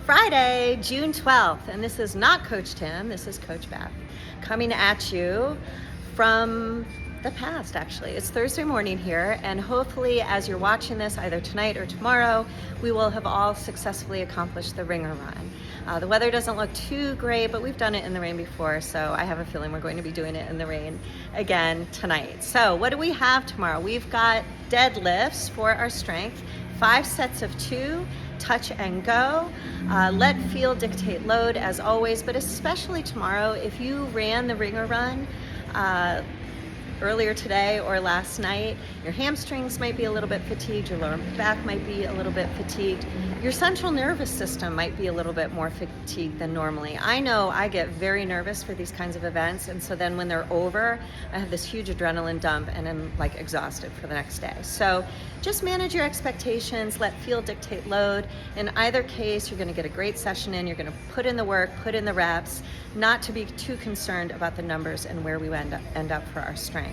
Friday, June 12th, and this is not Coach Tim, this is Coach Beth, coming at you from the past, actually. It's Thursday morning here, and hopefully as you're watching this, either tonight or tomorrow, we will have all successfully accomplished the Ringer Run. The weather doesn't look too great, but we've done it in the rain before, so I have a feeling we're going to be doing it in the rain again tonight. So what do we have tomorrow? We've got deadlifts for our strength, 5 sets of 2, touch and go. Let feel dictate load as always, but especially tomorrow, if you ran the Ringer Run earlier today or last night, your hamstrings might be a little bit fatigued, your lower back might be a little bit fatigued, your central nervous system might be a little bit more fatigued than normally. I know I get very nervous for these kinds of events, and so then when they're over, I have this huge adrenaline dump and I'm like exhausted for the next day. So just manage your expectations, let feel dictate load. In either case, you're gonna get a great session in, you're gonna put in the work, put in the reps, not to be too concerned about the numbers and where we end up for our strength.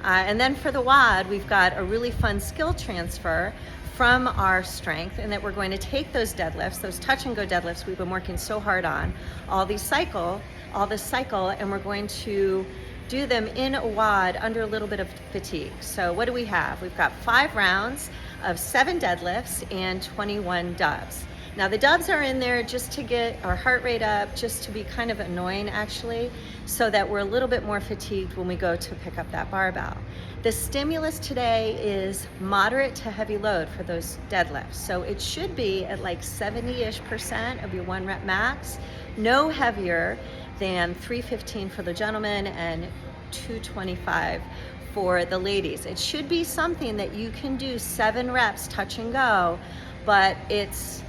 And then for the WOD, we've got a really fun skill transfer from our strength, and that we're going to take those deadlifts, those touch and go deadlifts we've been working so hard on all this cycle, and we're going to do them in a WOD under a little bit of fatigue. So what do we have? We've got 5 rounds of 7 deadlifts and 21 dubs. Now the dubs are in there just to get our heart rate up, just to be kind of annoying actually, so that we're a little bit more fatigued when we go to pick up that barbell. The stimulus today is moderate to heavy load for those deadlifts. So it should be at like 70-ish% of your 1 rep max, no heavier than 315 for the gentlemen and 225 for the ladies. It should be something that you can do 7 reps touch and go, but it's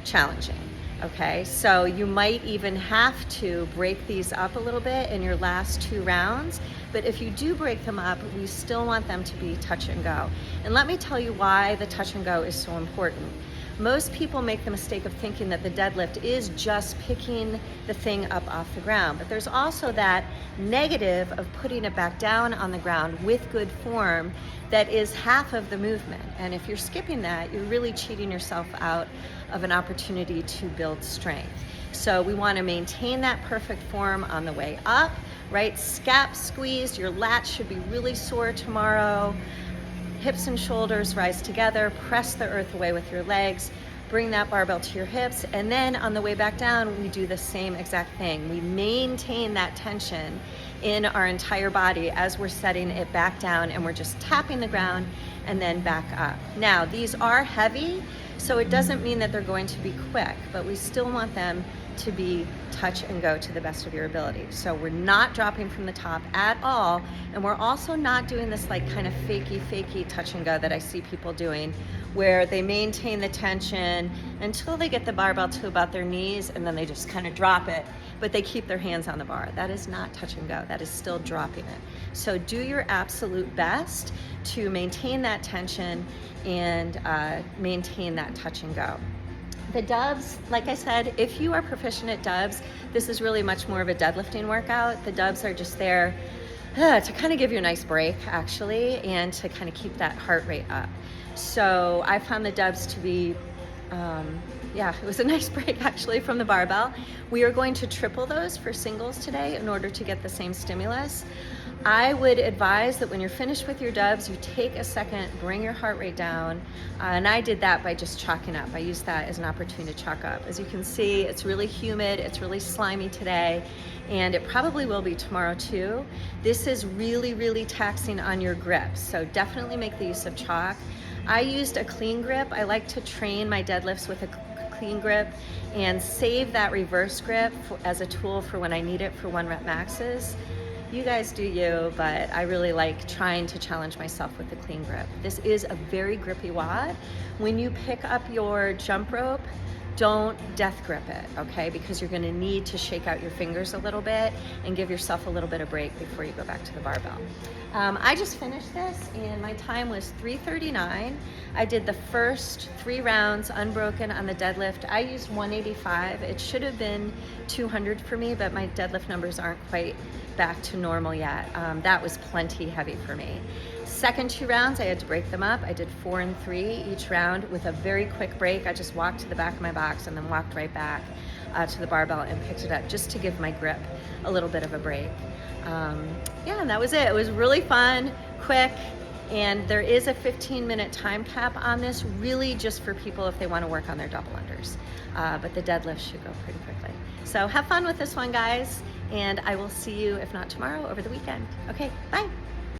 challenging. Okay, so you might even have to break these up a little bit in your last 2 rounds, but if you do break them up, we still want them to be touch and go. And let me tell you why the touch and go is so important. Most people make the mistake of thinking that the deadlift is just picking the thing up off the ground, but there's also that negative of putting it back down on the ground with good form that is half of the movement. And if you're skipping that, you're really cheating yourself out of an opportunity to build strength. So we want to maintain that perfect form on the way up, right? Scap squeeze, your lats should be really sore tomorrow. Hips and shoulders rise together, press the earth away with your legs, bring that barbell to your hips, and then on the way back down, we do the same exact thing. We maintain that tension in our entire body as we're setting it back down, and we're just tapping the ground and then back up. Now, these are heavy, so it doesn't mean that they're going to be quick, but we still want them to be touch and go to the best of your ability. So we're not dropping from the top at all, and we're also not doing this like kind of fakey touch and go that I see people doing, where they maintain the tension until they get the barbell to about their knees and then they just kind of drop it, but they keep their hands on the bar. That is not touch and go, that is still dropping it. So do your absolute best to maintain that tension and maintain that touch and go. The dubs, like I said, if you are proficient at dubs, this is really much more of a deadlifting workout. The dubs are just there to kind of give you a nice break, actually, and to kind of keep that heart rate up. So I found the dubs to be, it was a nice break, actually, from the barbell. We are going to triple those for singles today in order to get the same stimulus. I would advise that when you're finished with your dubs, you take a second, bring your heart rate down, and I did that by just chalking up. I used that as an opportunity to chalk up. As you can see, it's really humid, it's really slimy today, and it probably will be tomorrow too. This is really taxing on your grip, so definitely make the use of chalk. I used a clean grip. I like to train my deadlifts with a clean grip and save that reverse grip as a tool for when I need it for 1 rep maxes. You guys do you, but I really like trying to challenge myself with the clean grip. This is a very grippy WOD. When you pick up your jump rope, don't death grip it, okay? Because you're gonna need to shake out your fingers a little bit and give yourself a little bit of break before you go back to the barbell. I just finished this and my time was 3:39. I did the first 3 rounds unbroken on the deadlift. I used 185. It should have been 200 for me, but my deadlift numbers aren't quite back to normal yet. That was plenty heavy for me. Second 2 rounds, I had to break them up. I did 4 and 3 each round with a very quick break. I just walked to the back of my box and then walked right back to the barbell and picked it up just to give my grip a little bit of a break. Yeah, and that was it. It was really fun, quick, and there is a 15-minute time cap on this, really just for people if they want to work on their double unders. But the deadlift should go pretty quickly. So have fun with this one, guys, and I will see you, if not tomorrow, over the weekend. Okay, bye.